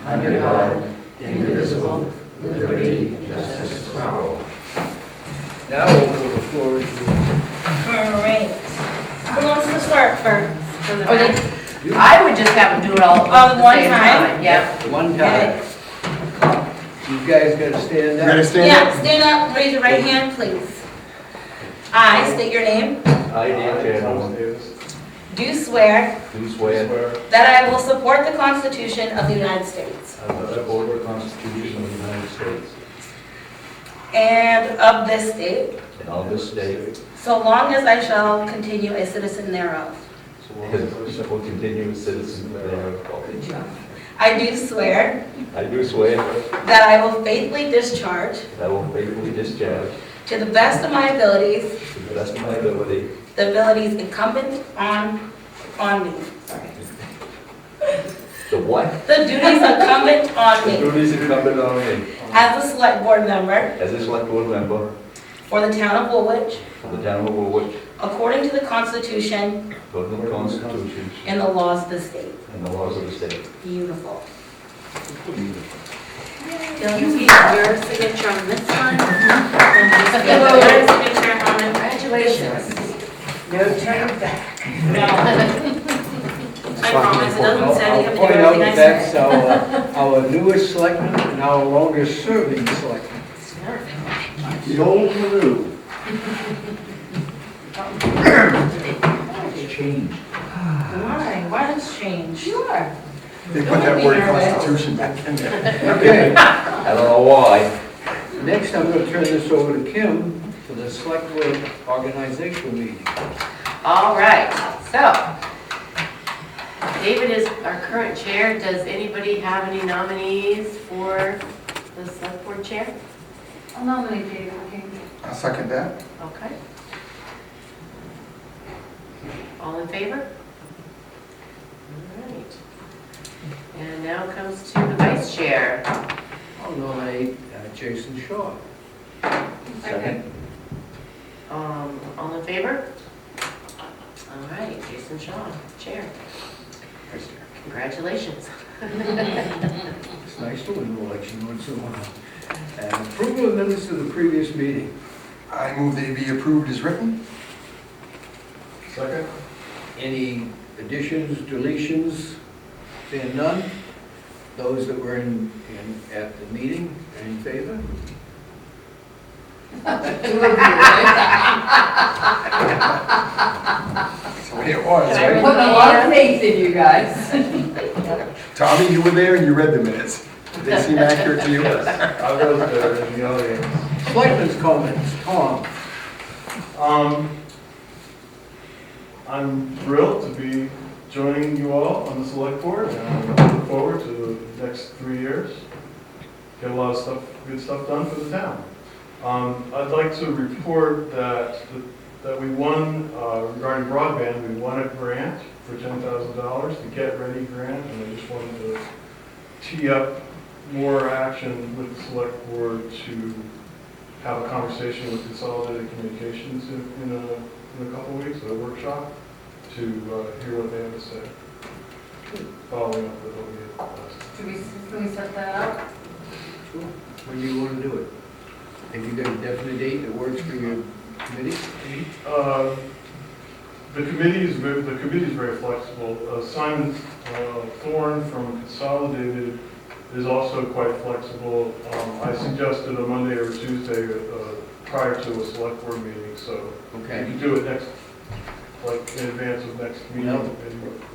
under God, indivisible, with liberty and justice for all. Now we'll go to the floor. All right. Who wants to start first? I would just have them do it all All at the one same time? time. Yeah. One time. You guys gotta stand Ready to up. stand Yeah, up? stand up, raise your right hand, please. I state your name. I, Dan Chandler, Do swear do swear that I will support the Constitution of the United States I will support the Constitution of the United States and of this state, and of this state, so long as I shall continue a citizen thereof. and will continue a citizen thereof. I do swear I do swear that I will faithfully discharge, that I will faithfully discharge, to the best of my abilities, to the best of my ability, the abilities incumbent on me. Sorry. the what? The duties incumbent on The me duties incumbent on me as a select board member as a select board member for the town of Woolwich, for the town of Woolwich, according to the Constitution according to the Constitution and the laws of the state. and the laws of the state. Beautiful. You need your signature on this one. And your signature on it. Congratulations. No turning back. No. I promise, it doesn't say you have to do I'll point out everything I that say. that's our newest selectman and our longest serving selectman. The old and the new. It's changed. Why? Why does change? Sure. They put that word constitution back in there. Okay, I don't know why. next I'm gonna turn this over to Kim for the select board organizational meeting. All right, so David is our current chair. Does anybody have any nominees for the select board chair? I'll nominate David King. I'll second that. Okay. All in favor? All right. And now comes to the vice chair. I'll nominate Jason Shaw. Second. All in favor? All right, Jason Shaw, chair. Congratulations. It's nice to win an election once in a while. And approval of minutes of the previous meeting. I move they be approved as written. Second. Any additions, deletions? Seeing none? Those that were at the meeting, are in favor? That's the way it was, I'm right? putting a lot of faith in you guys. Tommy, you were there and you read the minutes. Did they seem accurate to you? I was there in the audience. Selectmen's comments, Tom. I'm thrilled to be joining you all on the select board, and I look forward to the next 3 years. Get a lot of stuff, good stuff done for the town. I'd like to report that we won, regarding broadband, we won a grant for $10,000, the Get Ready grant, and I just wanted to tee up more action with the select board to have a conversation with Consolidated Communications in a couple of weeks, at a workshop, to hear what they have to say. Following up with what we did last. Can we set that up? Sure. When do you want to do it? Have you got a definite date that works for your committee? The committee is very flexible. Simon Thorne from Consolidated is also quite flexible. I suggested a Monday or Tuesday prior to a select board meeting, so we Okay. can do it next, like in advance of next meeting. Well,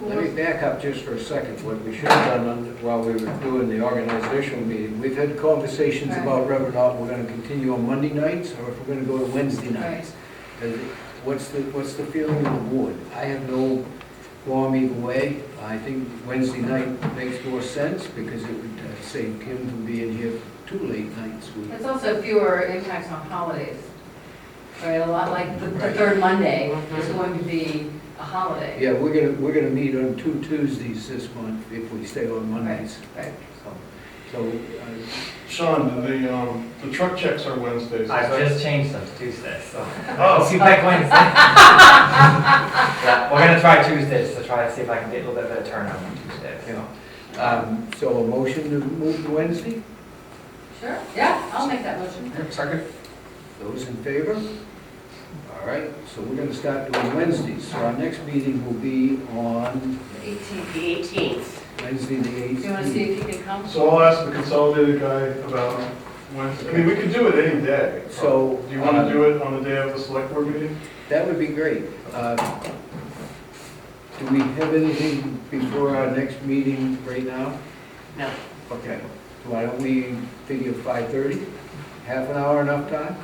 Let me back up just for a second. What we should have done while we were doing the organizational meeting, we've had conversations Right. about whether or not we're going to continue on Monday nights or if we're going to go to Wednesday nights. What's the feeling of the board? I have no qualm either way. I think Wednesday night makes more sense because it would save Kim from being here 2 late nights. It's also fewer impacts on holidays. Right, a lot like the Right. third Monday is going to be a holiday. Yeah, we're gonna meet on 2 Tuesdays this month if we stay on Mondays. Right. So, Sean, the truck checks are Wednesdays. I've just changed them to Tuesdays, so. Oh. See if I can Wednesday. Yeah, we're gonna try Tuesdays to try to see if I can get a little bit of a turnout on Tuesdays. Yeah. So a motion to move to Wednesday? Sure, yeah, I'll make that motion. Yep, second. Those in favor? All right, so we're gonna start doing Wednesdays. So our next meeting will be on 18th. The 18th. Wednesday, the Do you want to 18th. see if you can come? So I'll ask the consolidated guy about Wednesday. I mean, we could do it any day. So, Do you want to do it on the day of the select board meeting? That would be great. Do we have anything before our next meeting right now? No. Okay, why don't we figure 5:30? Half an hour enough time?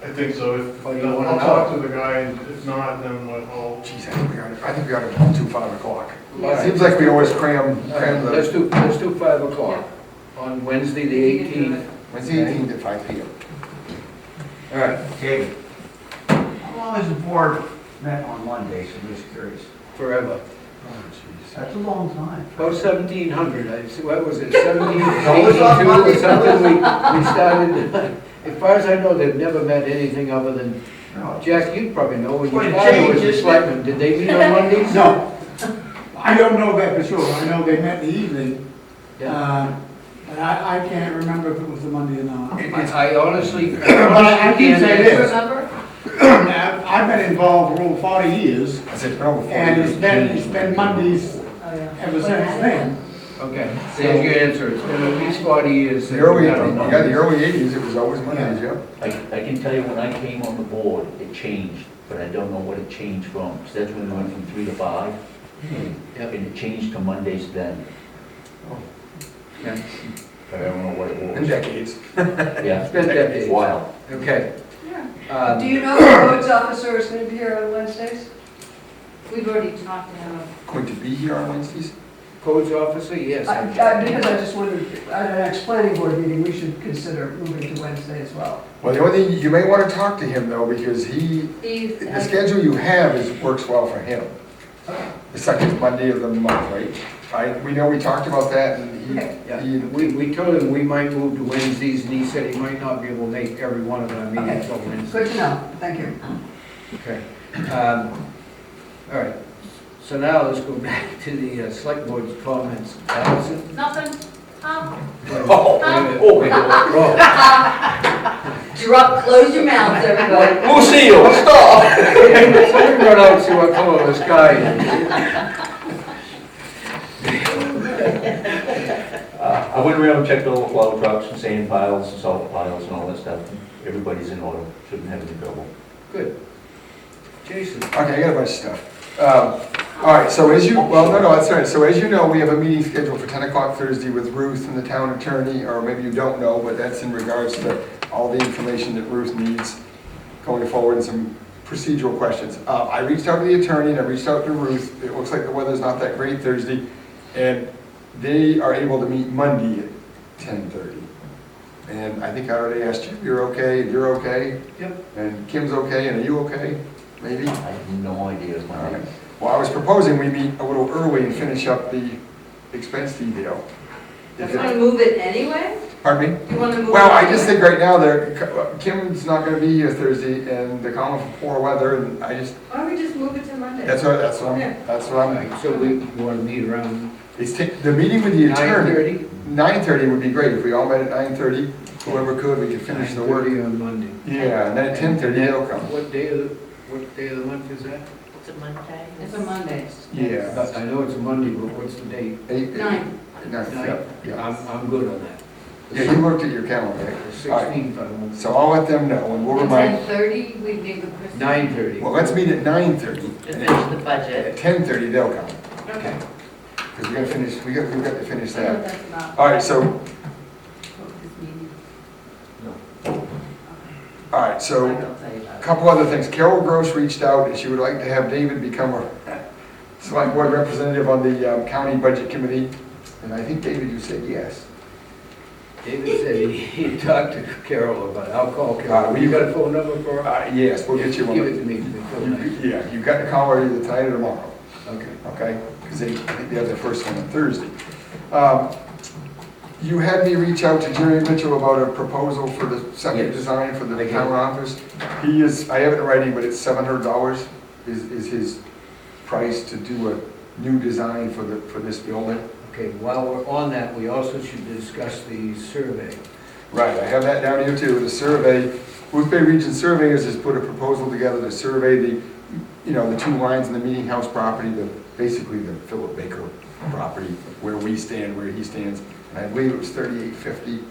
I think so. If, Oh, you want I'll an talk to the guy, and if not, then what, I'll. Geez, I think we ought to do 5 o'clock. All right. Seems like we always cram All right, let's the, do 5 o'clock on Wednesday, the You can do 18th. it. Wednesday 18th at 5 PM. All right, David, how long has the board met on Mondays? I'm just curious. forever. That's a long time. About 1700, what was it, 1782 or something, we started. As far as I know, they've never met anything other than, No. Jack, you probably know, when Well, you it started with the changes. selectmen, did they meet on Mondays? No, I don't know that for sure. I know they met in the evening, Yeah. but I can't remember if it was a Monday or not. I honestly. But I can say this, Remember? I've been involved for over 40 years, I said, it's been over 4 and years. it's been Mondays Oh, yeah. ever since then. Okay, there's your answer, it's been at least 40 years. The early, that we've you done got the this. early 80s, it was always Mondays, yeah. I can tell you when I came on the board, it changed, but I don't know what it changed from. Because that's when we went from 3 to 5, Yep. and it changed to Mondays then. Yeah. But I don't know what it In was. decades. Yeah, It's been decades. it's wild. Okay. Do you know the roads officer is going to be here on Wednesdays? We've already talked to him. Going to be here on Wednesdays? Codes officer, yes. Because I just wondered, at our next planning board meeting, we should consider moving to Wednesday as well. Well, the only thing, you may want to talk to him though, because He's, the schedule you have works well for him. The second Monday of the month, right? We know we talked about that, and Okay. Yeah, he, we told him we might move to Wednesdays, and he said he might not be able to make every one of our meetings on Wednesday. Good to know, thank you. Okay. All right, so now let's go back to the select board's comments. Allison? nothing. Close your mouths, everybody. Lucille, stop! Somebody run out and see what color the sky is. I went around and checked all the plow trucks and sand piles and salt piles and all that stuff. Everybody's in order, shouldn't have any trouble. Good. Jason? okay, I got a bunch of stuff. All right, so as you, well, no, that's all right. So as you know, we have a meeting scheduled for 10 o'clock Thursday with Ruth and the town attorney, or maybe you don't know, but that's in regards to all the information that Ruth needs going forward and some procedural questions. I reached out to the attorney and I reached out to Ruth. It looks like the weather's not that great Thursday, and they are able to meet Monday at 10:30. And I think I already asked you, you're okay? Yep. And Kim's okay, and are you okay? Maybe? I have no idea. All right. Well, I was proposing we meet a little early and finish up the expense detail. Do you want to move it anyway? Pardon me? Do you want to move it? Well, I just anyway? think right now that Kim's not gonna be here Thursday, and they're calling for poor weather, and I just, Why don't we just move it to Monday? that's what All I'm, right, so we want to meet around the meeting with the attorney, 9:30? 9:30 would be great, if we all met at 9:30, whoever could, we could finish the work. 9:30 on Monday. Yeah, and then at 10:30 they'll come. What day of the month is that? It's a Monday. It's a Monday. Yeah. I know it's a Monday, but what's the date? 8, 9. 9, yeah. I'm good on that. Yeah, you looked at your calendar, The right? 16th, I won't. So I'll let them know, and we'll At remind, 10:30, we meet with Kristen. 9:30. well, let's meet at 9:30. To finish the budget. At 10:30 they'll come, Okay. because we gotta finish, we've got to finish I know that. that's not. All right, so, This meeting. all right, I so, will tell you about a it. couple other things. Carol Gross reached out, and she would like to have David become a select board representative on the county budget committee, and I think, David, you said yes. David said he talked to Carol about it. I'll call Carol. we- You got a phone number for her? Yes, we'll get you Give it one. to me. Phil, nice. Yeah, you've got to call her either tonight or tomorrow. Okay. Okay, because I think they have their first one on Thursday. You had me reach out to Jerry Mitchell about a proposal for the septic Yes. design for the I did. town office. I have it in writing, but it's $700 is his price to do new design for this building. Okay, while we're on that, we also should discuss the survey. Right, I have that down here too, the survey. Booth Bay Region Surveyors has put a proposal together to survey the 2 lines in the Meeting House property, basically the Philip Baker property, where we stand, where he stands. And I believe it was $38.50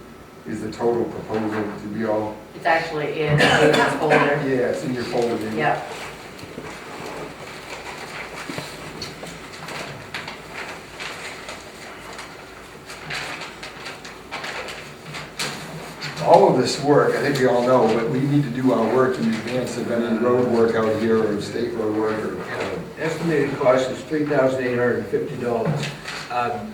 is the total proposal to be all. It's actually in David's folder. Yeah, it's in your folder. David. Yep. All of this work, I think we all know, but we need to do our work in advance of any road work out here or state road work or. Estimated cost is $3,850.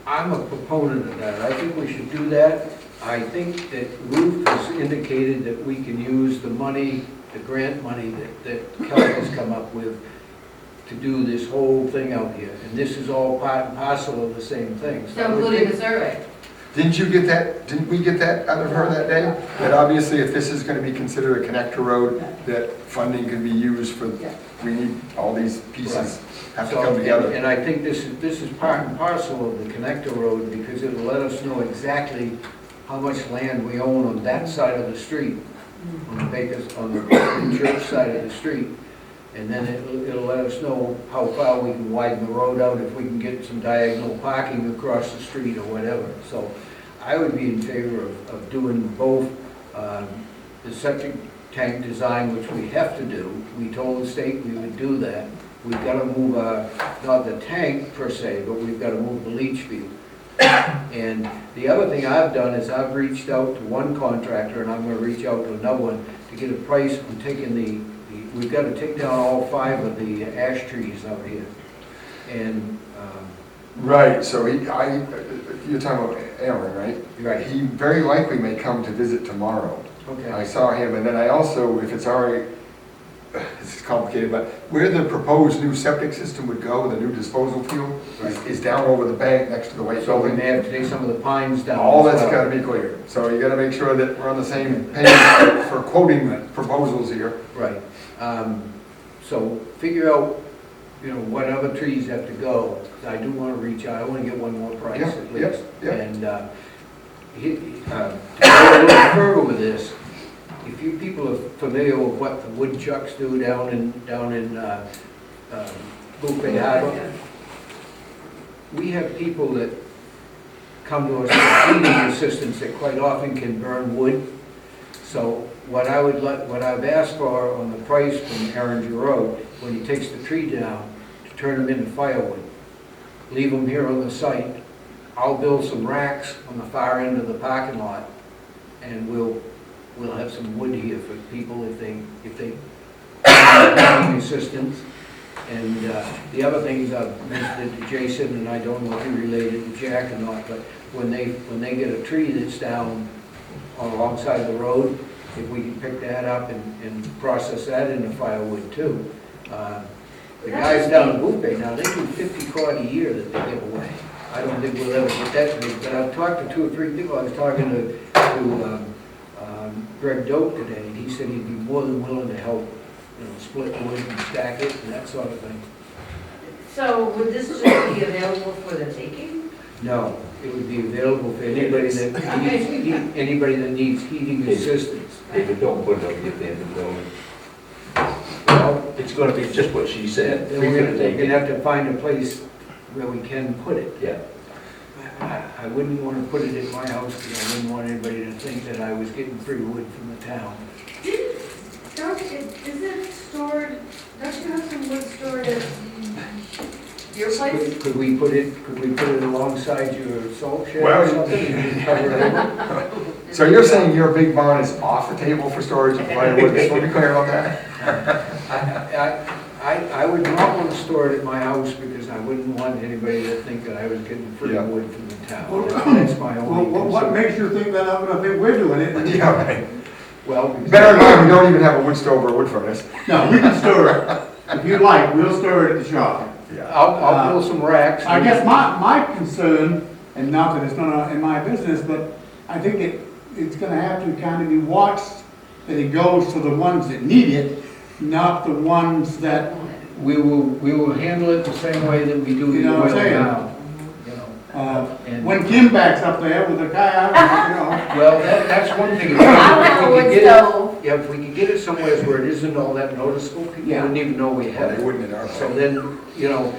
I'm a proponent of that. I think we should do that. I think that Ruth has indicated that we can use the money, the grant money that Kelly has come up with to do this whole thing out here. And this is all part and parcel of the same thing. So I would including think- the survey. Didn't you get that, didn't we get that out of her that day? That obviously if this is gonna be considered a connector road, that funding can be used for, we need, all these pieces have to So, come together. And I think this is part and parcel of the connector road because it'll let us know exactly how much land we own on that side of the street, on the church side of the street. And then it'll let us know how far we can widen the road out, if we can get some diagonal parking across the street or whatever. So I would be in favor of doing both the septic tank design, which we have to do. We told the state we would do that. We've got to move, not the tank per se, but we've got to move the leach field. And the other thing I've done is I've reached out to one contractor, and I'm going to reach out to another one to get a price on taking we've got to take down all 5 of the ash trees out here. And, Right, so you're talking about Aaron, right? right, He very likely may come to visit tomorrow. I okay. saw him, and then I also, if it's already, this is complicated, but where the proposed new septic system would go, the new disposal field, is down over the bank next to the white So we building. may have to take some of the pines down. All as that's well. gotta be clear. So you gotta make sure that we're on the same page for quoting proposals here. Right. So figure out, what other trees have to go. I do want to reach out, I want to get one more price Yeah, at yeah, least. yeah. And to go a little further with this, if you people are familiar with what the woodchucks do down in Booth Bay Harbor, we have people that come to us for heating assistance that quite often can burn wood. So what I've asked for on the price from Aaron Giroux, when he takes the tree down, to turn them into firewood. Leave them here on the site. I'll build some racks on the far end of the parking lot, and we'll have some wood here for people if they need assistance. And the other things I've mentioned to Jason, and I don't know if he related to Jack or not, but when they get a tree that's down alongside the road, if we can pick that up and process that into firewood too. The guys down in Booth Bay now, they do 50 cord a year that they give away. I don't think we'll ever get that big, but I've talked to 2 or 3 people. I was talking to Greg Doak today, and he said he'd be more than willing to help, split wood and stack it and that sort of thing. So would this just be available for the taking? No, it would be available for anybody that needs heating assistance. David, don't put it up at the end of the building. Well, It's gonna be just what she said. then we're gonna have to find a place where we can put it. Yeah. I wouldn't want to put it in my house because I wouldn't want anybody to think that I was getting free wood from the town. Is it stored, don't you have some wood stored at your place? Could we put it alongside your salt shed Well, or something? and cover it over? So you're saying your big barn is off the table for storage of firewood? Just want to be clear on that. I would not want to store it at my house because I wouldn't want anybody to think that I was getting free Yeah. wood from the town. Well, That's my only Well, what concern. makes you think that I'm gonna think we're doing it? Yeah, right. Well, Better in mind, we don't even have a wood stove or a wood furnace. No, we can store it. If you like, we'll store it at the shop. Yeah. I'll build some racks. I guess my concern, and not that it's not in my business, but I think it's gonna have to kind of be watched that it goes to the ones that need it, not the ones that we will handle it the same way that we do You the know what I'm oil saying? now. You know, and, When Kim backs up there with a kayak, you know. well, that's one thing. I'll have a wood stove. Yeah, if we could get it somewhere where it isn't all that noticeable, people Yeah. wouldn't even know we Well, had they it. wouldn't in our So place. then, you know,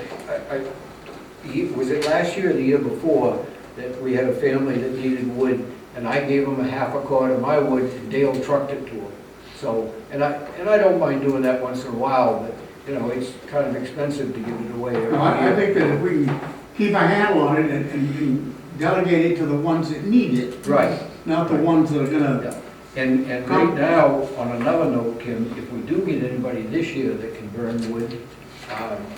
was it last year or the year before that we had a family that needed wood, and I gave them a half a cord of my wood, and Dale trucked it to them. So, and I don't mind doing that once in a while, but, you know, it's kind of expensive to give it away every No, I year. think that if we can keep a handle on it and delegate it to the ones that need it, Right. not the ones that are gonna, Yeah. And right now, on another note, Kim, if we do get anybody this year that can burn wood,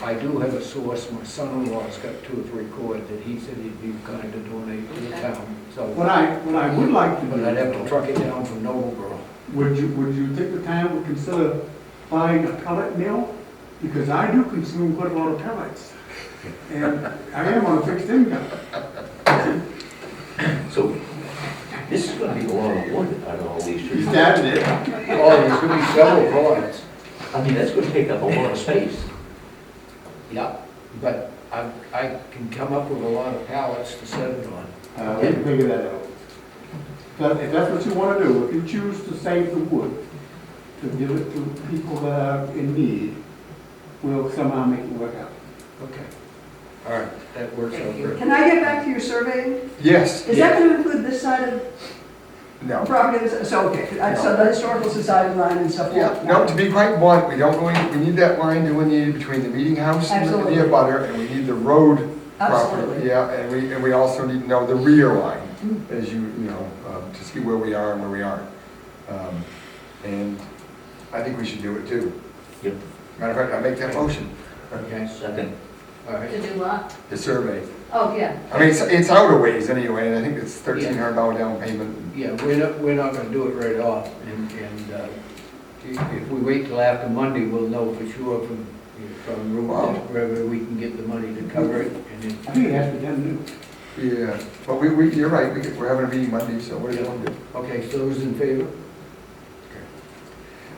I do have a source, my son-in-law's got 2 or 3 cord that he said he'd be kind to donate to the town, so. what I would like to But I'd have to do, truck it down from Noblesboro. would you think the town would consider buying a pellet mill? Because I do consume quite a lot of pellets, and I am on a fixed income. So, this is gonna be a lot of wood out of all these You trees. started it. Oh, there's gonna be several cords. I mean, that's gonna take up a lot of space. Yeah. But I can come up with a lot of pallets to set it on. We can figure that out. But if that's what you wanna do, if you choose to save the wood, to give it to people that are in need, we'll somehow make it work out. Okay. All right, that works out great. Can I get back to your surveying? Yes, Is that gonna include this side of no. property? So, okay, so the historical society line and stuff? Yeah, no, to be quite blunt, we don't really, we need that line delineated between the meeting house and the Absolutely. abutter, and we need the road property. Absolutely. Yeah, and we also need to know the rear line, as you know, to see where we are and where we aren't. And I think we should do it too. Yep. Matter of fact, I make that motion, Okay, Second. all right. To do what? the survey. Oh, yeah. I mean, it's out of ways anyway, and I think it's $1,300 down payment. Yeah, we're not gonna do it right off, and if we wait till after Monday, we'll know for sure from Wow. Ruth, wherever we can get the money to cover it, and then, I think it has to be done new. Yeah, but you're right, we're having a meeting Monday, so what do you want to do? okay, so those in favor?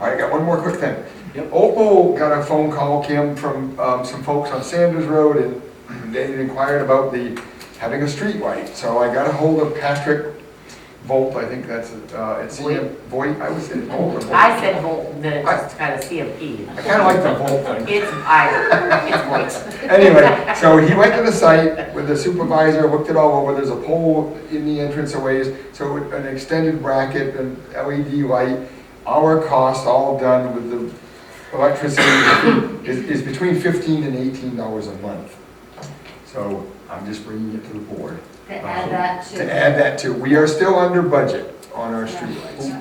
All right, got one more quick thing. Yep. Opal got a phone call, Kim, from some folks on Sanders Road, and they had inquired about having a street light. So I got a hold of Patrick Volt, I think that's, it's Voight, I was saying Volt or Volt. I said Volt, then it just kind of CMP. I kind of like the Volt thing. It's Voight. Anyway, so he went to the site with the supervisor, looked it all over, there's a pole in the entranceways, so an extended bracket, an LED light. Our cost, all done with the electricity, is between $15 and $18 a month. So I'm just bringing it to the board. To add that to. To add that to, we are still under budget on our streetlights.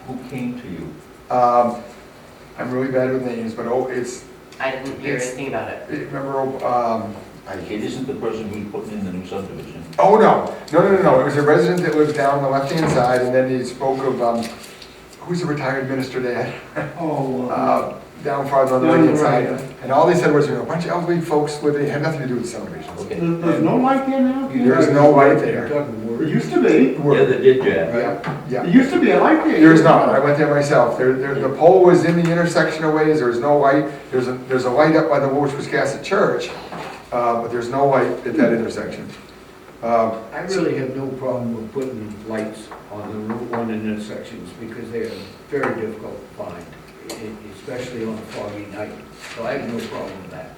Who came to you? I'm really bad with names, but it's, I didn't hear anything about it. remember, It isn't the person who's putting in the new subdivision. oh, no. It was a resident that lives down the left-hand side, and then he spoke of, who's the retired minister dad? Down farther on the Down the right-hand right, side. And all they said was, a bunch of elderly folks living, it had nothing to do with the subdivision. Okay. There's no light there now? There is no light there. It used to be. Yeah, they did, Jack. Yeah. It used to be a light there. There's not, I went there myself, the pole was in the intersection of ways, there was no light, there's a light up by the Woolwich Selectboard Church, but there's no light at that intersection. I really have no problem with putting lights on the Route 1 intersections, because they are very difficult to find, especially on a foggy night. So I have no problem with that.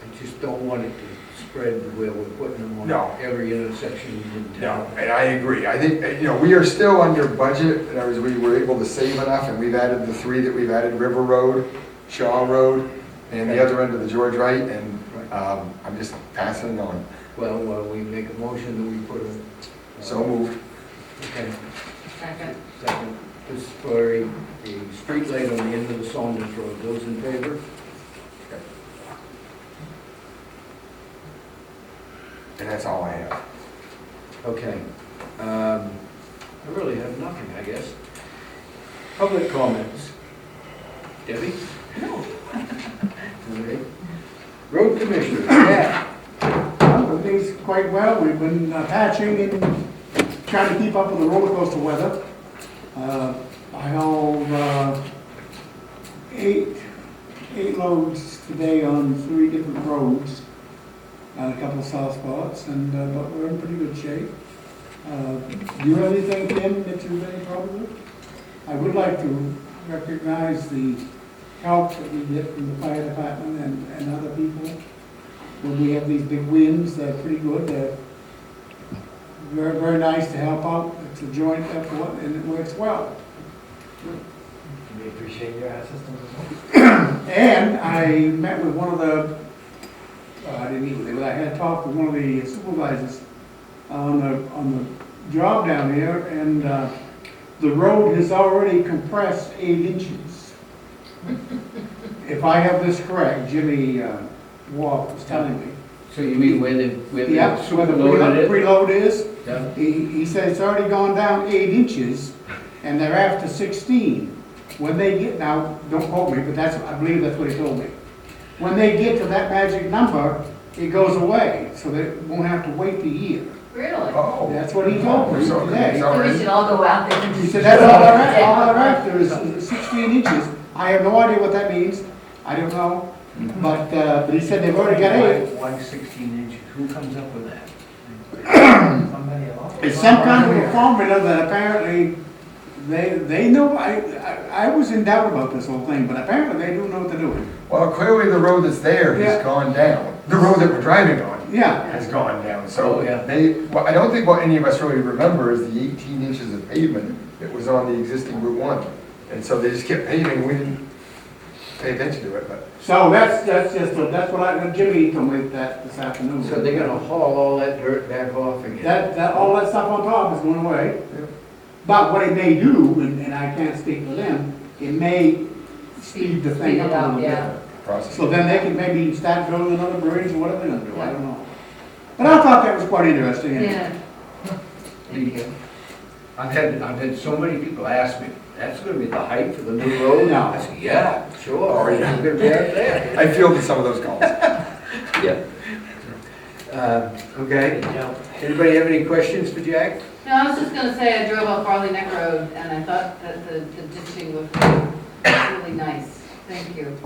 I just don't want it to spread where we're putting them No. on every intersection in No, town. and I agree, I think, we are still under budget, in other words, we were able to save enough, and we've added the 3 that we've added, River Road, Shaw Road, and the other end of the George Wright, and I'm just passing it on. Well, we make a motion that we put a... So moved. Okay, Second. second. This is for a street light on the end of the Saunders Road. Those in favor? And that's all I have. Okay. I really have nothing, I guess. Public comments. Debbie? No. All right. Road Commissioner, yeah. Everything's quite well. We've been patching and trying to keep up with the roller coaster weather. I hauled 8 8 loads today on 3 different roads, and a couple of soft spots, and, but we're in pretty good shape. Do you have anything, Tim, that you've any problem with? I would like to recognize the help that we get from the fire department and other people. When we have these big wins, they're pretty good. They're very, very nice to help out. It's a joint effort, and it works well. We appreciate your assistance as well. And I met with one of the, I didn't meet with him, but I had talked with one of the supervisors on the job down here, and the road has already compressed 8 inches. If I have this correct, Jimmy Walk was telling me. So you mean where the Yeah, where the superloader is? preload is, Yeah. he said it's already gone down 8 inches, and they're after 16. When they get, now, don't quote me, but that's, I believe that's what he told me. When they get to that magic number, it goes away, so they won't have to wait the year. Really? Oh. That's what he told me So today. it's already- We should all go out there and He just. said, that's all they're after is 16 inches. I have no idea what that means, I don't know, but he said they've already got 8. Why 16 inches? Who comes up with that? Somebody else. It's some kind of a formula that apparently they know, I was in doubt about this whole thing, but apparently they do know what they're doing. Well, clearly the road that's there has Yeah. gone down. The road that we're driving on Yeah, has gone down. Oh, So yeah. well, I don't think what any of us really remember is the 18 inches of pavement that was on the existing Route 1. And so they just kept paving, we didn't pay attention to it, but. so that's what Jimmy told me that this afternoon. So they're gonna haul all that dirt back off again? All that stuff on top is going away. Yeah. But what it may do, and I can't speak for them, it may speed the thing up a little bit. Yeah. Process. So then they can maybe start building another bridge or whatever they're gonna do, I don't know. But I thought that was quite interesting. and- Yeah. Thank you. I've had so many people ask me, that's gonna be the height for the new road? No. I said, yeah, sure. Oh, yeah. It's gonna be right there. I fielded some of those calls. Yeah. Okay. Anybody have any questions for Jack? No, I was just gonna say, I drove up Farley Neck Road, and I thought that the ditching was really nice. Thank you.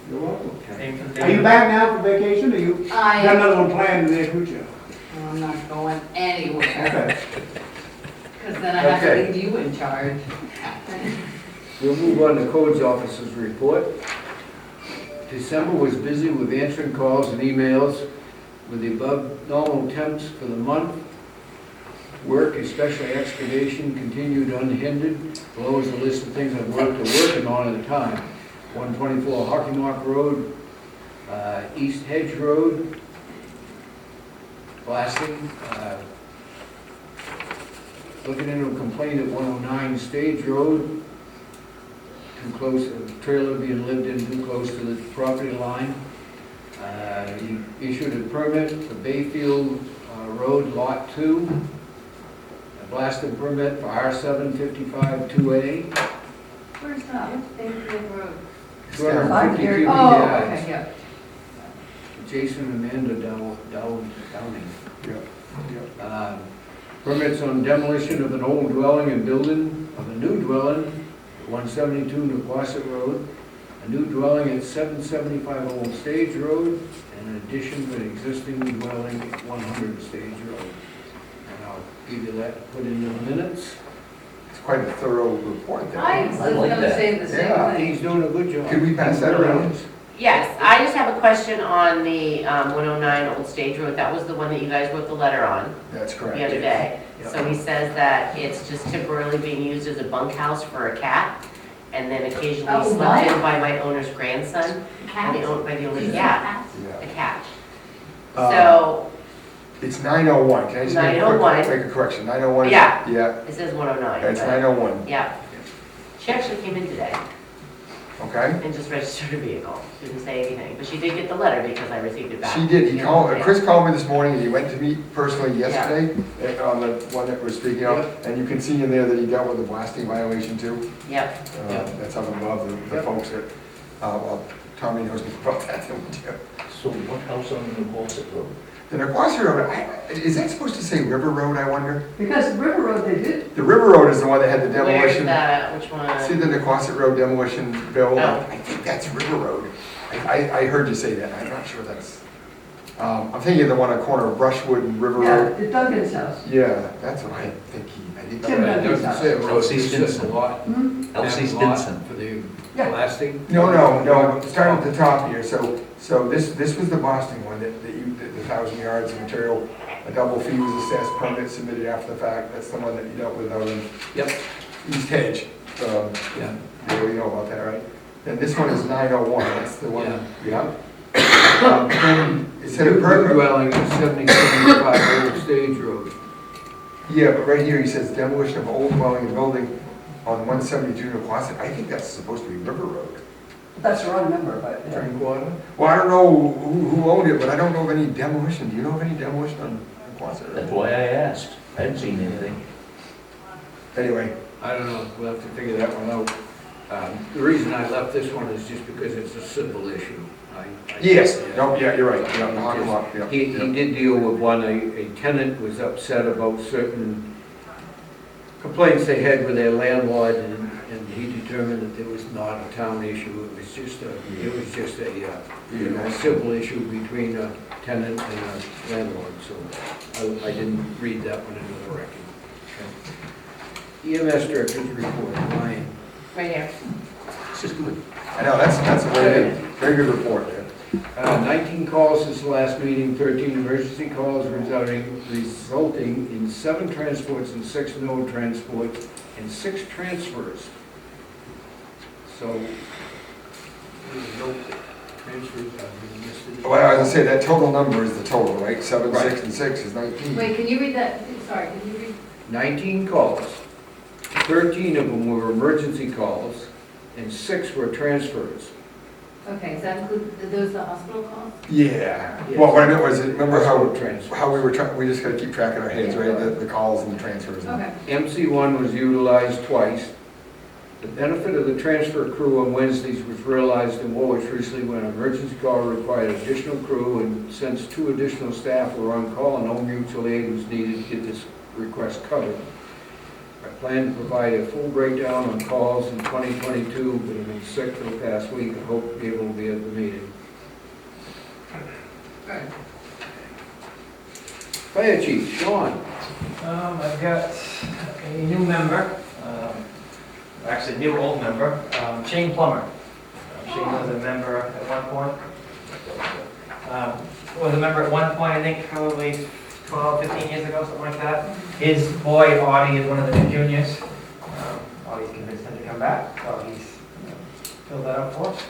You're welcome. Same for the Are you back now for vacation, or you got I, another one planned in the near future? I'm not going anywhere, Okay. because then I have to Okay. leave you in charge. We'll move on to codes officer's report. December was busy with answering calls and emails with the above normal temps for the month. Work, especially excavation, continued unhindered. Below is a list of things I've working on at the time. 124 Hockey Mark Road, East Hedge Road, blasting. Looking into a complaint at 109 Stage Road, too close, a trailer being lived in too close to the property line. He issued a permit for Bayfield Road Lot 2, a blasting permit for R755 2A, Where's that? Bayfield Road. 250 cubic Oh, yards. okay, yeah. Jason and Amanda Downing. Yeah. Permits on demolition of an old dwelling and building of a new dwelling, 172 Nequasset Road, a new dwelling at 775 Old Stage Road, and an addition to an existing dwelling at 100 Stage Road. And I'll give you that, to put into the minutes. It's quite a thorough report there. I was like gonna that. say the same Yeah. thing. He's doing a good job. Could we pass that around? Yes, I just have a question on the 109 Old Stage Road. That was the one that you guys wrote the letter on That's correct. the other day. Yeah. So he says that it's just temporarily being used as a bunkhouse for a cat, and then occasionally Oh, slept in what? by my owner's grandson. By the owner's, yeah, Yeah. a cat. Uh, So, It's 901, can I just make a 901. quick, make a correction? 901? Yeah. Yeah, it says 109. it's but- 901, Yeah. She actually came in today okay? and just registered a vehicle. Didn't say anything, but she did get the letter because I received it back. She did, he Yeah. called, Yeah. Chris called me this morning, and he went to meet personally yesterday, on the one that we're speaking of, and you can see in there that he dealt with the blasting violation too. Yep. That's up above the Yep. folks that, well, Tommy knows more about that than we do. So what house on the Nequasset Road? The Nequosset Road, is that supposed to say River Road, I wonder? Because River Road, they did, The River Road is the one that had the Where's demolition. that at? Which one? See the Nequosset Road demolition bill? Oh. I think that's River Road. I heard you say that, I'm not sure that's, I'm thinking of the one on the corner of Brushwood and River yeah, Road. at Duncan's house. Yeah, that's what I think I think. Tim It Duncan's doesn't house. say a road, L.C. it says Stinson. a lot. Hmm? L.C. That lot Stinson. For the Yeah. blasting? No, starting at the top here, so this was the Boston one, that you, the 1,000 yards of material, a double fee was assessed, permit submitted after the fact, that's the one that you dealt with out in Yep. East Hedge. Yeah. You know about that, right? And this one is 901, that's the one, Yeah. Then it said a New permit, dwelling at 7075 Old Stage Road. yeah, but right here he says demolition of old dwelling and building on 172 Nequosset, I think that's supposed to be River Road. That's the wrong number, but, yeah. Drinkwater? Well, I don't know who owned it, but I don't know of any demolition. Do you know of any demolition on Quonset? That's why I asked. I hadn't seen anything. Anyway, I don't know, we'll have to figure that one out. The reason I left this one is just because it's a civil issue. yes, no, yeah, you're right. Yeah, knock 'em up, yeah, He yeah. did deal with one, a tenant was upset about certain complaints they had with their landlord, and he determined that there was not a town issue, it was just a, you know, a civil issue between a tenant and a landlord, so I didn't read that one into the record. EMS director's report, Ryan. Right here. This is good. I know, that's a very good report there. 19 calls since the last meeting, 13 emergency calls resulting in 7 transports and 6 no transports and 6 transfers. So, there's no transfers, I missed it. Well, I was gonna say, that total number is the total, right? 7, Right. 6, and 6 is 19. Wait, can you read that? Sorry, can you read? 19 calls, 13 of them were emergency calls, and 6 were transfers. Okay, does that include, those the hospital calls? Yeah. Yes. Well, what I meant was, remember Hospital transfers. how we were trying, we just gotta keep track in our heads, right? The calls and the transfers. Okay. MC1 was utilized twice. The benefit of the transfer crew on Wednesdays was realized in Woolwich recently when an emergency call required additional crew, and since 2 additional staff were on call and no mutual aid was needed to get this request covered. I plan to provide a full breakdown on calls in 2022, but I've been sick for the past week. I hope to be able to be at the meeting. Fire Chief, Sean. I've got a new member, actually new old member, Shane Plummer. Shane was a member at one point. Was a member at one point, I think probably 12, 15 years ago, something like that. His boy, Audie, is one of the new juniors. Audie's convinced him to come back, so he's filled that up for us.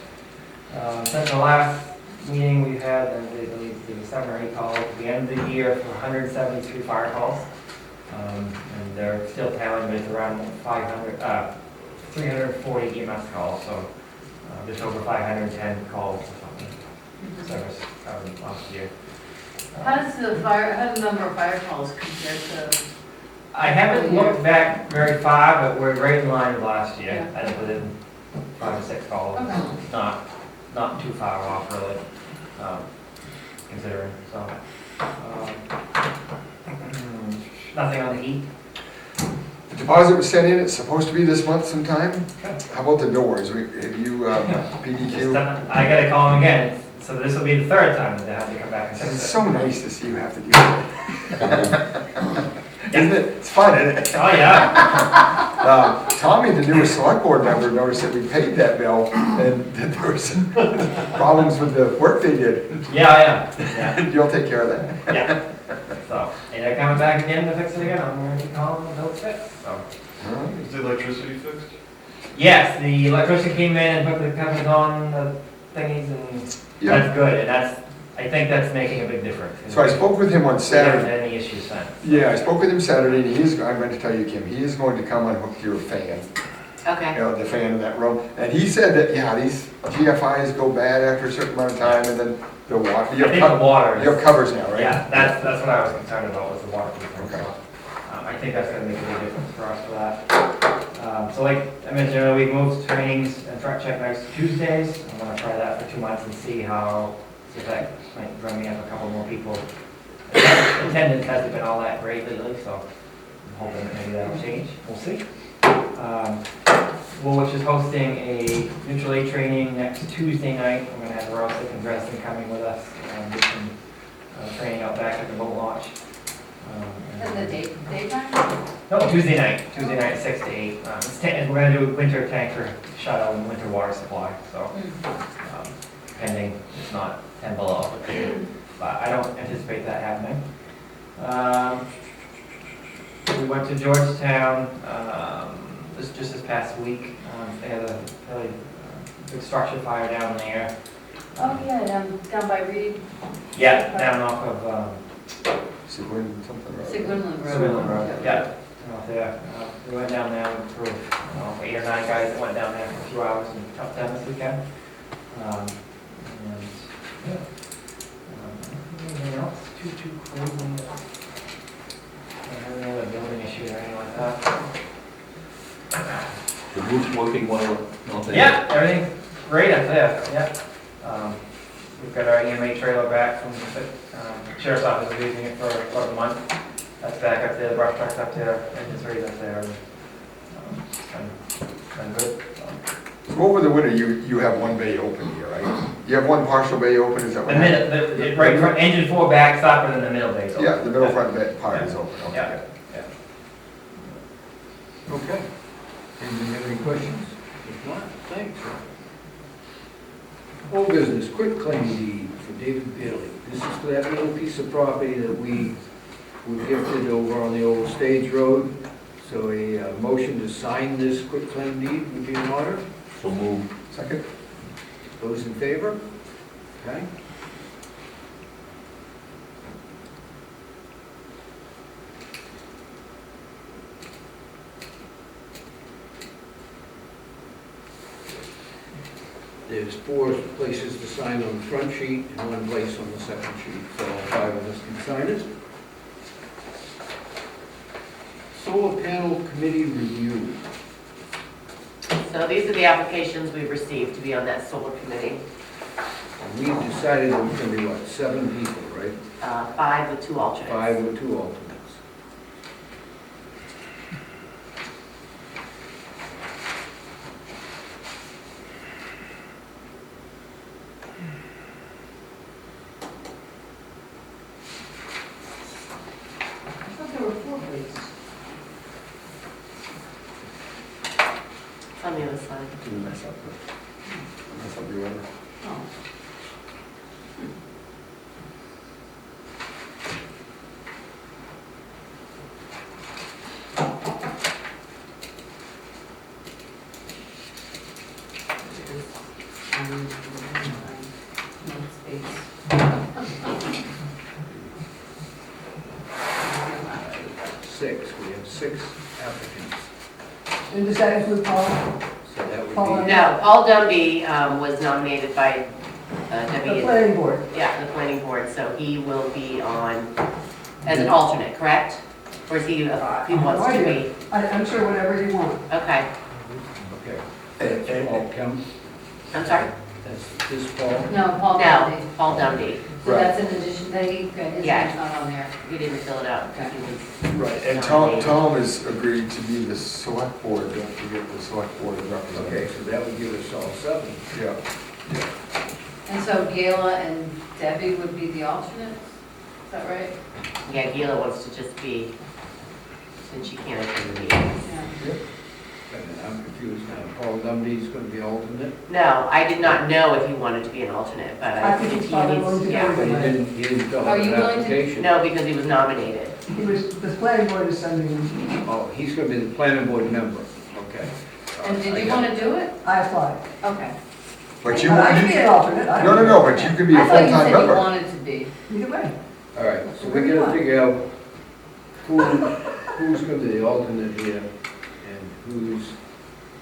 Since the last meeting we had, I believe there was 7 or 8 calls, we ended the year for 173 fire calls. And they're still tallying, but it's around 340 EMS calls, so just over 510 calls or something. Service last year. How does the number of fire calls compare to? I haven't looked back very far, but we're right in line with last year. Yeah. I think within 5 or 6 calls. Okay. Not too far off, really, considering, so. Nothing on the heat. The deposit was sent in, it's supposed to be this month sometime. How about the doors? Have you, PDQ? I gotta call them again, so this will be the 3rd time that they have to come back and fix It's it. so nice to see you have to do that. Isn't it? It's fun, isn't it? Oh, yeah. Tommy, the newest select board member, noticed that we paid that bill and that there were some problems with the work they did. Yeah. You'll take care of that. Yeah. So, and they're coming back again to fix it again, I'm going to call them until it's fixed, so. Is the electricity fixed? Yes, the electrician came in and put the covers on the thingies, and Yeah. that's good, and I think that's making a big difference. So I spoke with him on We haven't Saturday. had any issues since. Yeah, I spoke with him Saturday, and I meant to tell you, Kim, he is going to come unhook your fan, Okay. the fan in that room. And he said that, yeah, these GFIs go bad after a certain amount of time, and then the water, I think the water you is, have covers now, right? yeah, that's what I was concerned about, was the water treatment. Okay. So, I think that's gonna make a big difference for us for that. So like I mentioned earlier, we moved trainings and truck check nights to Tuesdays. I'm gonna try that for 2 months and see if that might drum me up a couple more people Attendance hasn't been all that great lately, so I'm hoping that maybe that'll change. We'll see. Woolwich is hosting a mutual aid training next Tuesday night. We're gonna have Ross and Dresden coming with us and do some training out back at the boat launch. And the daytime? No, Tuesday night, 6 to 8. We're gonna do a winter tanker shuttle and winter water supply, so pending it's not 10 below. But I don't anticipate that happening. We went to Georgetown just this past week. They had a really big structure fire down there. Oh, yeah, down by Reed. Yeah, down off of Sigwin, something. Sigwinland Road. Civilian Road. Yeah, off there. We went down there with 8 or 9 guys that went down there for a few hours and tough time this weekend. And yeah. Anything else? Too crazy. Don't have any other building issue or anything like that. The roof's working well, no thing? Yeah, everything's great up there, yeah. We've got our EMA trailer back from the sheriff's office, we're using it for about a month. That's back up there, the brush truck's up there, engine's ready up there. Been good. So over the winter, you have one bay open here, right? You have one partial bay open, is that what? The middle, right front, engine 4 backs up and then the middle bay's open. Yeah, the middle front bay part is open, okay. Yeah. Okay. Anybody have any questions? If not, thanks. Old business, quit claim deed for David Bailey. This is for that little piece of property that we were gifted over on the old stage road. So a motion to sign this quit claim deed would be in order. So move. Second? Those in favor? Okay. There's 4 places to sign on the front sheet and 1 place on the second sheet, so all 5 of us can sign it. Solar panel committee review. So these are the applications we've received to be on that solar committee. And we decided it was gonna be, what, 7 people, right? 5 with 2 alternates. 5 with 2 alternates. I thought there were 4 places. On the other side. Didn't mess up your order. Oh. No space. 6, we have 6 applicants. And does that include Paul? So that would Paul, be, No, Paul Dumby was nominated by The Debbie. planning board. Yeah, the planning board, so he will be on as an alternate, correct? Or is he, he wants to be? I'm sure whatever you want. Okay, okay. That's Paul Kemp. I'm sorry? That's this Paul. No, Paul No, Dunphy. Paul Dumby. So that's in addition, his Yeah. name's not on there. He didn't fill it out because he was. Right, and Tom has agreed to be the select board, don't forget the select board Okay, representative. so that would give us all 7. Yeah. And so Gayla and Debbie would be the alternates? Is that right? Yeah, Gila wants to just be, since she can't attend the meetings. Yeah. And I'm confused now. Paul Dumby's going to be alternate? No, I did not know if he wanted to be an alternate, but I I think think he's he probably going needs, to yeah. But he didn't fill Are out you an willing to- application. No, because he was nominated. The planning board is sending him. Oh, he's going to be the planning board member. Okay. And did I you got want to do it? I applied. Okay. But you, But I can be an alternate. I don't no, but you could be a I thought you full-time said you member. wanted to be. Either way. All right, so we got to figure out who's going to be the alternate here and who's,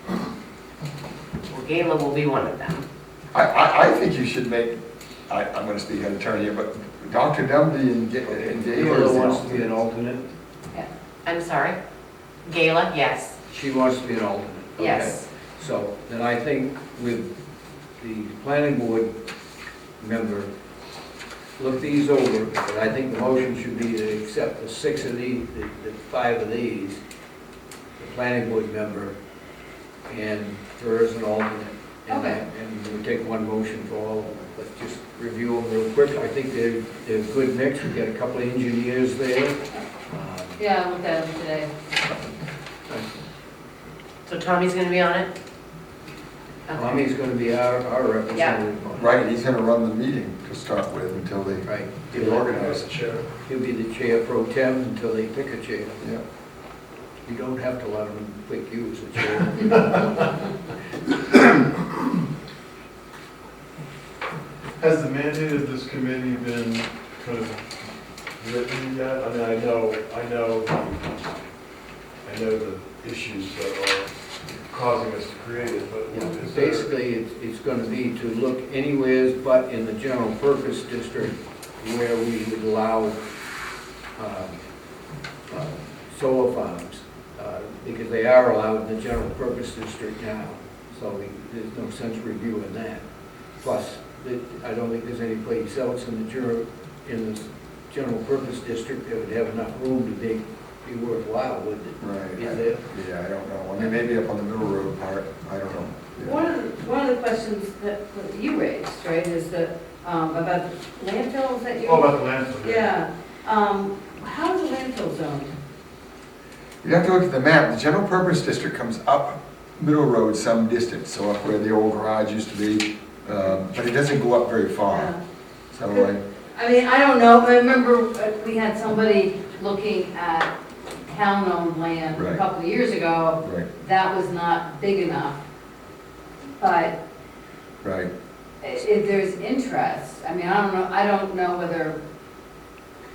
Well, Gayla will be one of them. I think you should make, I'm gonna speak as attorney here, but Dr. Dumby and Dave Gayla wants to be an alternate. I'm sorry? Gayla, yes. She wants to be an alternate. Okay. Yes. So then I think with the planning board member, look these over, but I think the motion should be to accept the 6 of these, the 5 of these, the planning board member, and her as an alternate. Okay. And we'll take one motion for all of them, but just review them real quick. I think they're a good mix. We've got a couple of engineers there. Yeah, I looked at them today. So Tommy's gonna be on it? Okay. Tommy's gonna be our representative. on it. Right, he's gonna run the meeting to start with until they Right. get organized. He'll be the chair pro tem until they pick a chair. Yeah. You don't have to let them pick you as a chair. Has the mandate of this committee been kind of written yet? I mean, I know the issues that are causing us to create it, but is there? Basically, it's gonna be to look anywheres but in the general purpose district where we would allow solar farms, because they are allowed in the general purpose district now, so there's no sense reviewing that. Plus, I don't think there's any place else in the general purpose district that would have enough room to be worthwhile, would it? Right. Is there? Yeah, I don't know. I mean, maybe up on the middle road part, I don't know. Yeah. One of the questions that you raised, right, is that, about landfills that you. Oh, about the landfill. Yeah, how is the landfill zoned? You have to look at the map. The general purpose district comes up Middle Road some distance, so up where the old garage used to be, but it doesn't go up very far. Yeah. So I mean, I don't know, I remember we had somebody looking at town-owned land a Right. couple of years ago. right, That was not big enough. But right. if there's interest, I mean, I don't know whether,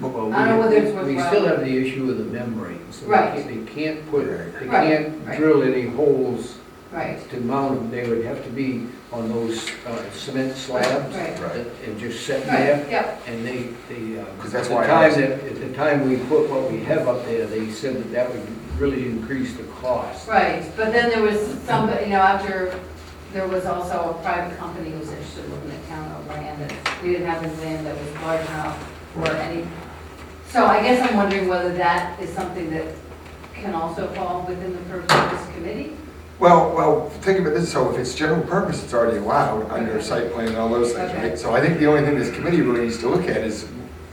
Well, I don't know whether it's we worthwhile. still have the issue of the membranes. So Right. They can't put, Right. they Right, can't right. drill any holes right, to mount them. They would have to be on those cement slabs right, Right. and just sit there. right, yeah, And they, 'Cause that's at the why I time asked. at the time we put what we have up there, they said that would really increase the cost. right. But then there was somebody, after, there was also a private company who was interested in looking at town-owned land, and we didn't have any land that was large enough for any. So I guess I'm wondering whether that is something that can also fall within the purview of this committee? Well, think of it this, so if it's general purpose, it's already allowed under Okay. site plan and all those things, Okay. right? So I think the only thing this committee really needs to look at is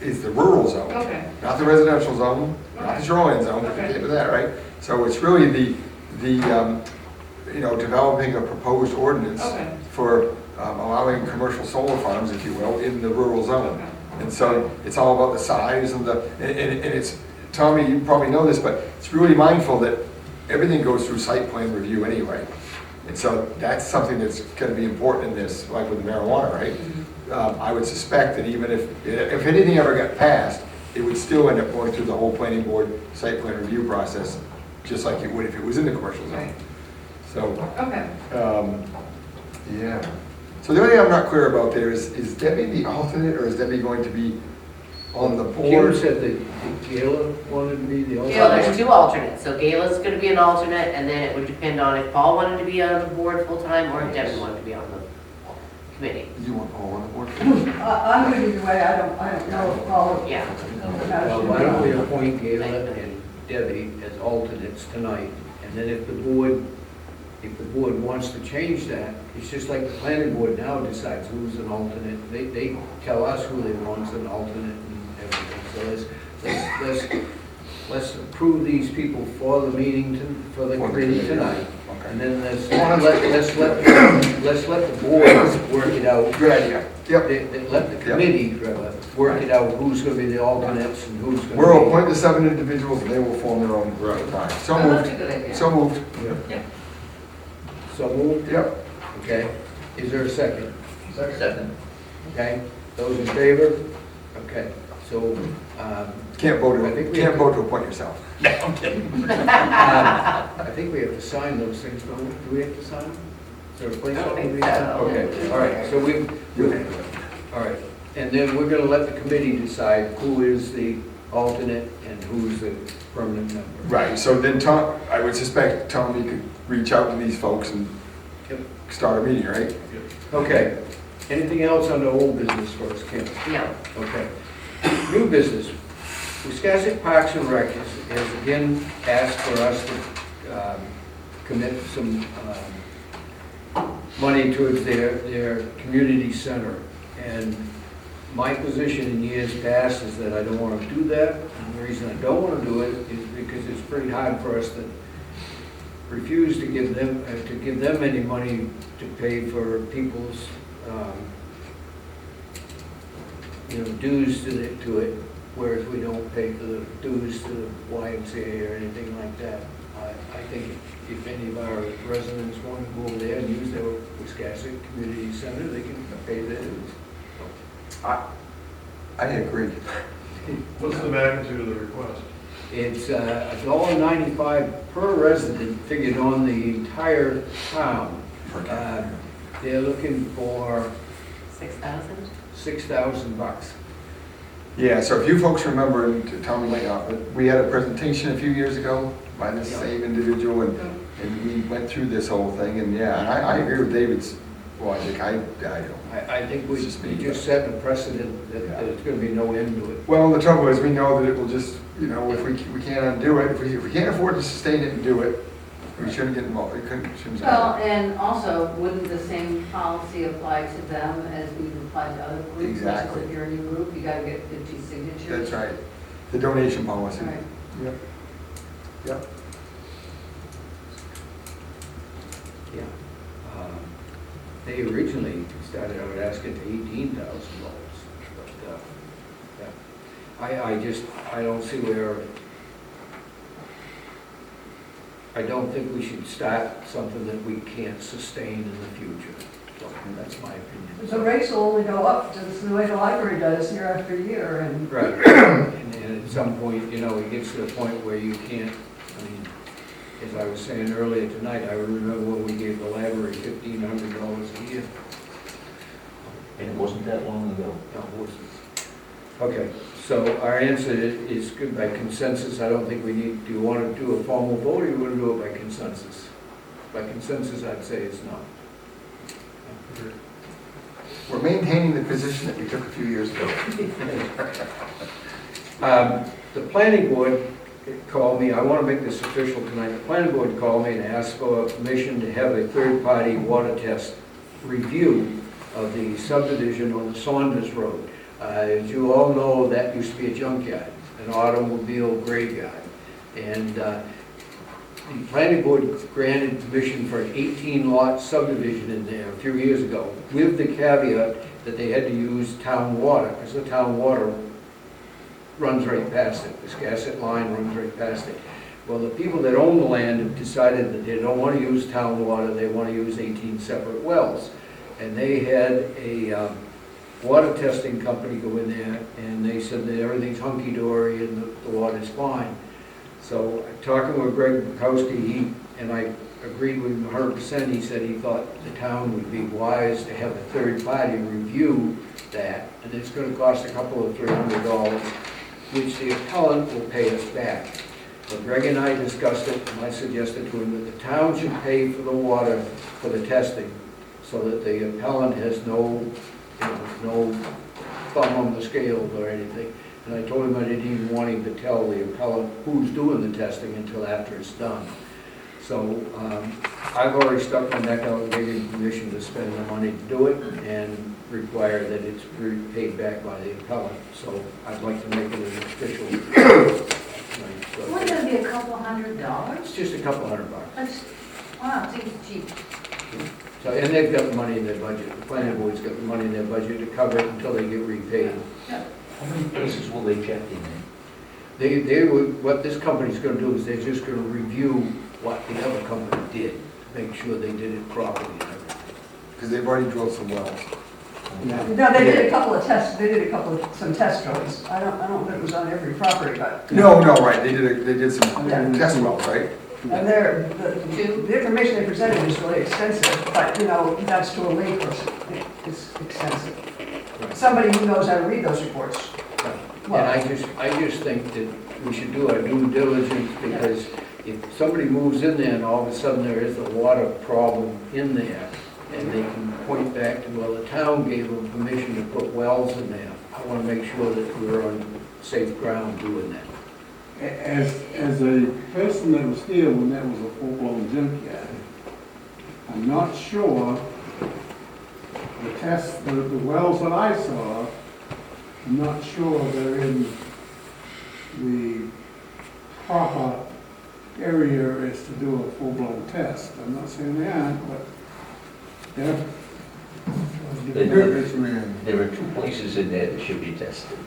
the rural zone. Okay, Not the residential zone, not Okay. the shoreline zone, Okay. forget that, right? So it's really developing a proposed ordinance okay, for allowing commercial solar farms, if you will, in the rural zone. okay. And so it's all about the size and and it's, Tommy, you probably know this, but it's really mindful that everything goes through site plan review anyway. And so that's something that's gonna be important in this, like with the marijuana, right? I would suspect that even if anything ever got passed, it would still end up going through the whole planning board site plan review process, just like it would if it was in the commercial zone. Right. So, Okay. yeah. So the only thing I'm not clear about there is Debbie the alternate, or is Debbie going to be on the Kim board? said that Gayla wanted to be the Well, alternate. there's 2 alternates, so Gayla's gonna be an alternate, and then it would depend on if Paul wanted to be on the board full-time, or if Debbie wanted to be on the committee. You want Paul on the board? I'm good either way, I don't know if Paul. Yeah. Well, why don't we appoint Gayla and Debbie as alternates tonight, and then if the board wants to change that, it's just like the planning board now decides who's an alternate. They tell us who they want as an alternate and everything. So let's approve these people for the meeting, for the For the committee committee. tonight. Okay. And then let's let the board work it out. Good idea. Yep. Let the committee work it out, who's gonna be the alternates and who's gonna be. We'll appoint the 7 individuals and they will form their own line. So Oh, that's a moved. good idea. So moved. So moved? Yep. Okay. Is there a second? Second. Okay, those in favor? Okay, so, Can't vote I think we can't have- vote to appoint yourself. I think we have to sign those things, don't we? Do we have to sign them? Is there a place? I don't think we so. sign? Okay, all right, so all right, and then we're gonna let the committee decide who is the alternate and who's the permanent member. Right, so then Tom, I would suspect, Tom, you could reach out to these folks and Yep. start a meeting, right? Okay, Anything else under old business for us, Kim? No. Okay. New business. Wiscasset Parks and Rec has again asked for us to commit some money towards their community center. And my position in years past is that I don't want to do that. And the reason I don't want to do it is because it's pretty hard for us to refuse to give them any money to pay for people's dues to it, whereas we don't pay for the dues to the YMCA or anything like that. I think if any of our residents want to go over there and use their Wiscasset Community Center, they can pay their dues. I agree. What's the magnitude of the request? It's $1.95 per resident figured on the entire town. They're looking for 6,000? $6,000. Yeah, so if you folks remember, and tell me later, but we had a presentation a few years ago by this same individual, and we went through this whole thing, and yeah, and I agree with David's logic. I don't. I think we It's just me. just set a precedent that there's going to be no end to it. Well, the trouble is, we know that it will just, if we can't undo it, if we can't afford to sustain it and do it, we shouldn't get involved, shouldn't. Well, and also, wouldn't the same policy apply to them as we've applied to other groups? Exactly. Which is if you're a new group, you gotta get 50 signatures. That's right. The donation policy. Right. Yep. Yep. Yeah. They originally started out asking for $18,000, but, yeah. I don't see where, I don't think we should start something that we can't sustain in the future. So that's my opinion. The rates will only go up, just the way the library does year after year, and Right. And at some point, it gets to the point where you can't, as I was saying earlier tonight, I remember when we gave the library $1,500 a year. And it wasn't that long ago. No, it wasn't. Okay, so our answer is good by consensus. I don't think we need, do you want to do a formal vote, or you want to do it by consensus? By consensus, I'd say it's no. We're maintaining the position that we took a few years ago. The planning board called me, I want to make this official tonight. The planning board called me and asked for permission to have a third-party water test review of the subdivision on the Saunders Road. As you all know, that used to be a junkyard, an automobile graveyard. And the planning board granted permission for an 18-lot subdivision in there a few years ago, with the caveat that they had to use town water, because the town water runs right past it. This Wiscasset line runs right past it. Well, the people that own the land have decided that they don't want to use town water, they want to use 18 separate wells. And they had a water testing company go in there, and they said that everything's hunky-dory and the water's fine. So talking with Greg Bukowski, and I agreed with him 100%, he said he thought the town would be wise to have a third party review that, and it's going to cost a couple of $300, which the appellant will pay us back. But Greg and I discussed it, and I suggested to him that the town should pay for the water for the testing, so that the appellant has no thumb on the scales or anything. And I told him I didn't even want him to tell the appellant who's doing the testing until after it's done. So I've already stuck my neck out and gave him permission to spend the money to do it and require that it's paid back by the appellant. So I'd like to make it an official. Only gonna be a couple $100? It's just a couple $100. That's, wow, seems cheap. So, and they've got the money in their budget. The planning board's got the money in their budget to cover it until they get repaid. How many places will they check in? They would, what this company's gonna do is they're just gonna review what the other company did, to make sure they did it properly and everything. Because they've already drilled some wells. no, they did a couple of tests, some test drillings. I don't know if it was on every property, but. No, right, they did some test wells, right? And the information they presented is really extensive, but, that's to a layperson, it's extensive. Somebody who knows how to read those reports. And I just think that we should do our due diligence, because if somebody moves in there and all of a sudden there is a water problem in there, and they can point back to, well, the town gave them permission to put wells in there. I want to make sure that we're on safe ground doing that. As a person that was here when that was a full-blown junkyard, I'm not sure the wells that I saw, I'm not sure they're in the proper area as to do a full-blown test. I'm not saying they aren't, but they're. There are 2 places in there that should be tested.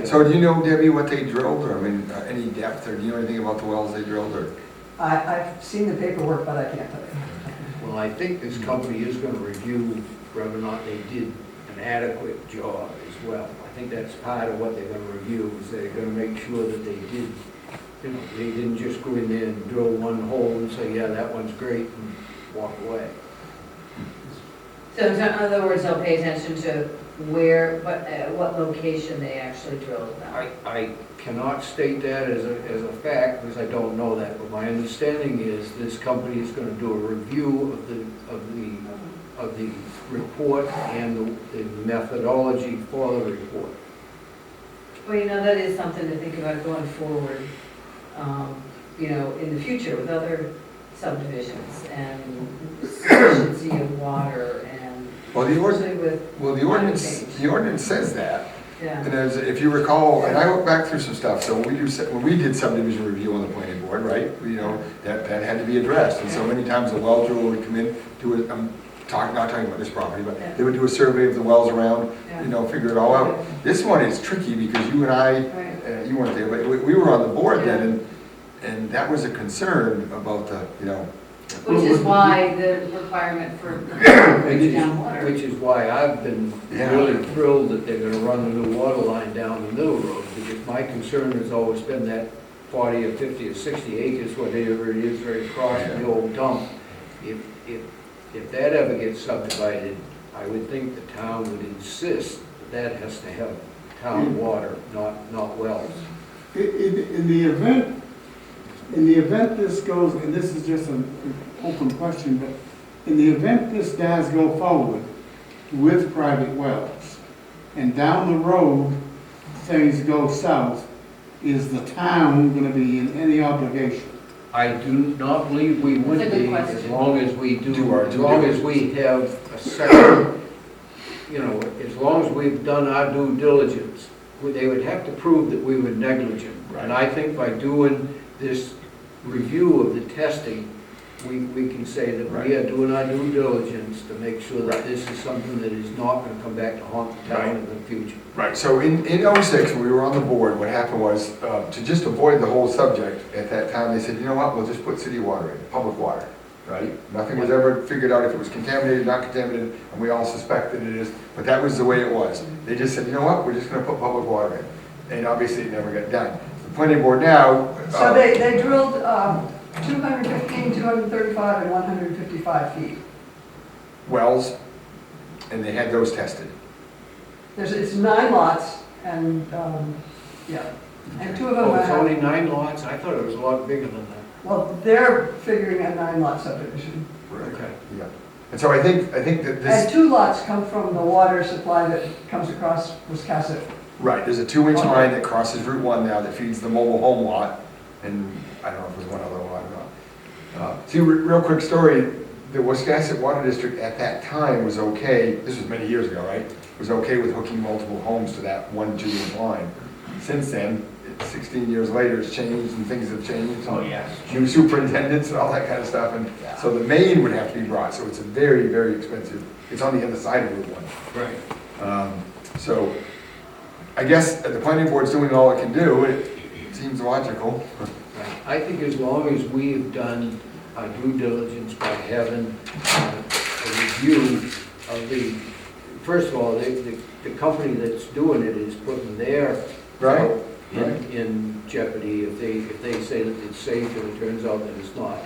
So do you know, Debbie, what they drilled, or, I mean, any depth, or do you know anything about the wells they drilled, or? I've seen the paperwork, but I can't tell you. Well, I think this company is going to review whether or not they did an adequate job as well. I think that's part of what they're going to review, is they're going to make sure that they did, you know, they didn't just go in there and drill one hole and say, yeah, that one's great, and walk away. So in other words, they'll pay attention to where, what location they actually drilled them. I cannot state that as a fact, because I don't know that, but my understanding is this company is going to do a review of the report and the methodology for the report. Well, you know, that is something to think about going forward, you know, in the future with other subdivisions and sufficiency of water and Well, especially with the ordinance says that. Yeah. And as, if you recall, and I went back through some stuff, so when we did subdivision review on the planning board, right? You know, that had to be addressed, and so many times the well driller would come in, do it, I'm not talking about this property, but Yeah. they would do a survey of the wells around, Yeah. you know, figure it all out. This one is tricky because you and I, Right. you weren't there, but we were on the board then, and that was a concern about the, you know. Which is why the requirement for down water. Which is why I've been Yeah. really thrilled that they're gonna run the new water line down the middle road, because my concern has always been that 40 or 50 or 60 acres, whatever it is, right across the old dump. If that ever gets subdivided, I would think the town would insist that has to have town water, not wells. In the event this goes, and this is just an open question, but in the event this does go forward with private wells, and down the road, things go south, is the town gonna be in any obligation? I do not believe we would That's a good be, as question. long as we Do our as due long as we have a second, you know, as long as we've done our due diligence, they would have to prove that we were negligent. And I think by doing this review of the testing, we can say that we are doing our due diligence to make sure that this is something that is not gonna come back to haunt the town in the future. Right, so in '06, when we were on the board, what happened was, to just avoid the whole subject, at that time, they said, you know what, we'll just put city water in, public water, right? Nothing was ever figured out if it was contaminated, not contaminated, and we all suspect that it is, but that was the way it was. They just said, you know what, we're just gonna put public water in, and obviously it never got done. The planning board now. So they drilled 215, 235, and 155 feet. Wells, and they had those tested. It's 9 lots, and, yeah, and 2 of them Oh, it's are, only 9 lots? I thought it was a lot bigger than that. well, they're figuring a 9-lot subdivision. Okay. Yeah. And so I think that And this, 2 lots come from the water supply that comes across Wiscasset. right, there's a 2-inch line that crosses Route 1 now that feeds the mobile home lot, and I don't know if there's one other lot or not. See, real quick story, the Wiscasset Water District at that time was okay, this was many years ago, right? Was okay with hooking multiple homes to that 1 2-inch line. Since then, 16 years later, it's changed and things have changed. Oh, yes. New superintendents and all that kind of stuff, and so the main would have to be brought, so it's a very, very expensive, it's on the other side of Route 1. Right. So, I guess the planning board's doing all it can do, it seems logical. Right. I think as long as we've done our due diligence by having a review of the, first of all, the company that's doing it is putting their Right, health right. in jeopardy if they say that it's safe and it turns out that it's not.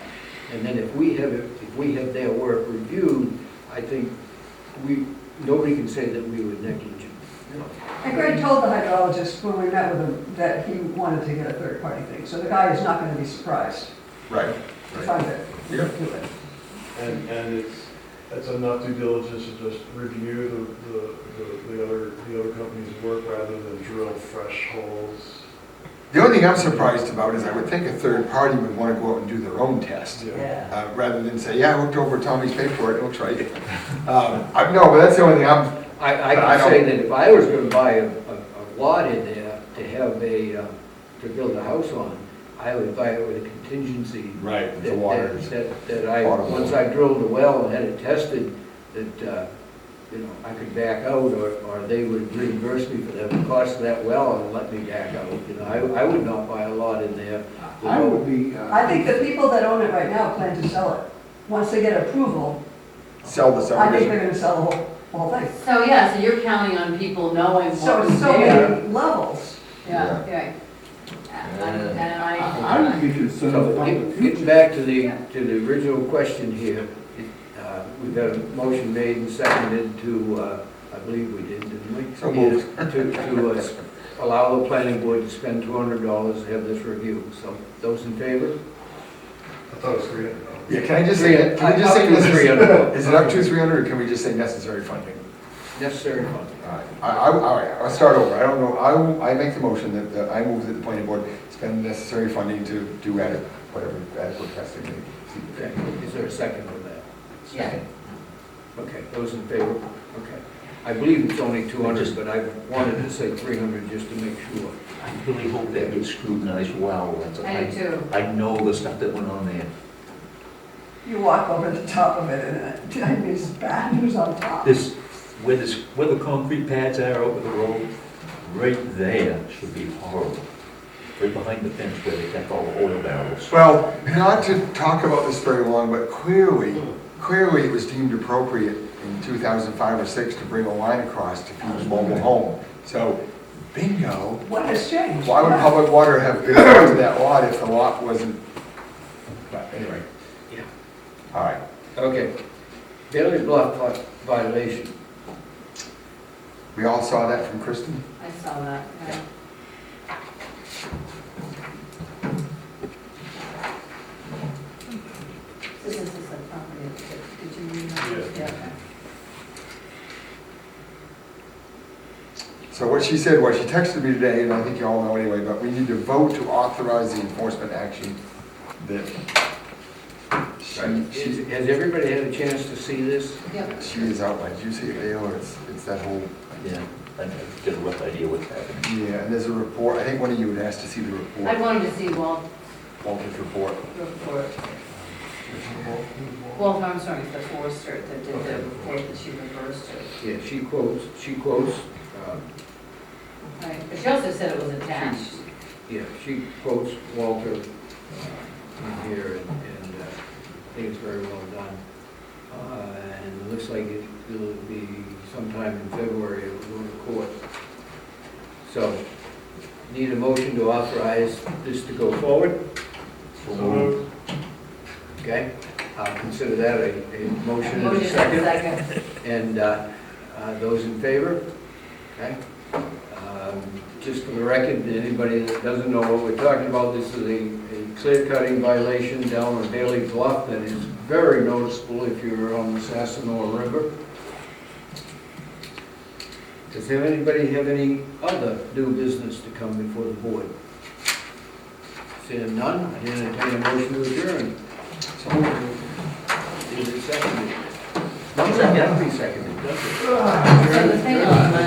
And then if we have their work reviewed, I think nobody can say that we were negligent. And Greg told the hydrologist when we met with him that he wanted to get a third-party thing, so the guy is not going to be surprised Right, to right. find it. Yeah. And it's, it's enough due diligence to just review the other company's work rather than drill fresh holes. The only thing I'm surprised about is I would think a third party would want to go out and do their own test. Yeah. Rather than say, yeah, I looked over Tommy's paperwork, it looks right. No, but that's the only thing I I can say don't- that if I was gonna buy a lot in there to have to build a house on, I would buy it with a contingency. Right, with the that- water. That I, Water. once I drilled a well and had it tested, that, I could back out, or they would reimburse me for the cost of that well and let me back out. I would not buy a lot in there. I would be, I think the people that own it right now plan to sell it. Once they get approval, Sell the I think subdivision. they're gonna sell the whole thing. So, yeah, so you're counting on people knowing So what's it's so there. many levels. Yeah, okay. And I would be concerned So, about the getting future. back to the original question here, we've got a motion made and seconded to, I believe we did, didn't we? So moved. To allow the planning board to spend $200 to have this review. So, those in favor? I thought it was $300. Yeah, can I just say, can we just say Up to this? 300. Is it up to 300 or can we just say necessary funding? Necessary funding. All right, I'll start over. I don't know, I make the motion that I move that the planning board spend necessary funding to do whatever adequate testing they see. Okay, is there a second on that? Yeah. Okay, those in favor? Okay. I believe it's only 200, but I wanted to say 300 just to make sure. I really hope that gets scrutinized well. I do too. I know the stuff that went on there. You walk over the top of it and it's bad news on top. Where the concrete pads are over the road, right there should be horrible. Right behind the fence where they kept all the oil barrels. Well, not to talk about this very long, but clearly it was deemed appropriate in 2005 or 6 to bring a line across to people's mobile home. So, bingo. What has changed? Why would public water have built into that lot if the lot wasn't, but anyway. Yeah. All right. Okay. Bailey Bluff violation. We all saw that from Kristen? I saw that, yeah. This is the property, did you read that? Yeah. Okay. So what she said was, she texted me today, and I think you all know anyway, but we need to vote to authorize the enforcement action that Has everybody had a chance to see this? Yep. she is outlined. Did you see it, Dale, or it's that whole, Yeah, I get a rough idea what's happening. yeah, and there's a report, I think one of you had asked to see the I report, wanted to see Walter's report. report. Well, I'm sorry, the forester that did the report that she refers to. Yeah, she quotes, Right, but she also said it was attached. she quotes Walter in here, and I think it's very well done. And it looks like it'll be sometime in February, it will go to court. So, need a motion to authorize this to go forward? So moved. Okay, I'll consider that a motion and a Motion second. second. And those in favor? Okay. Just for the record, anybody that doesn't know what we're talking about, this is a clear-cutting violation down on Bailey Bluff that is very noticeable if you're on the Sassanore River. Does anybody have any other new business to come before the board? Seeing none, I entertain a motion to adjourn. Is it seconded? No, it can't be seconded, does it? So the thing on Monday.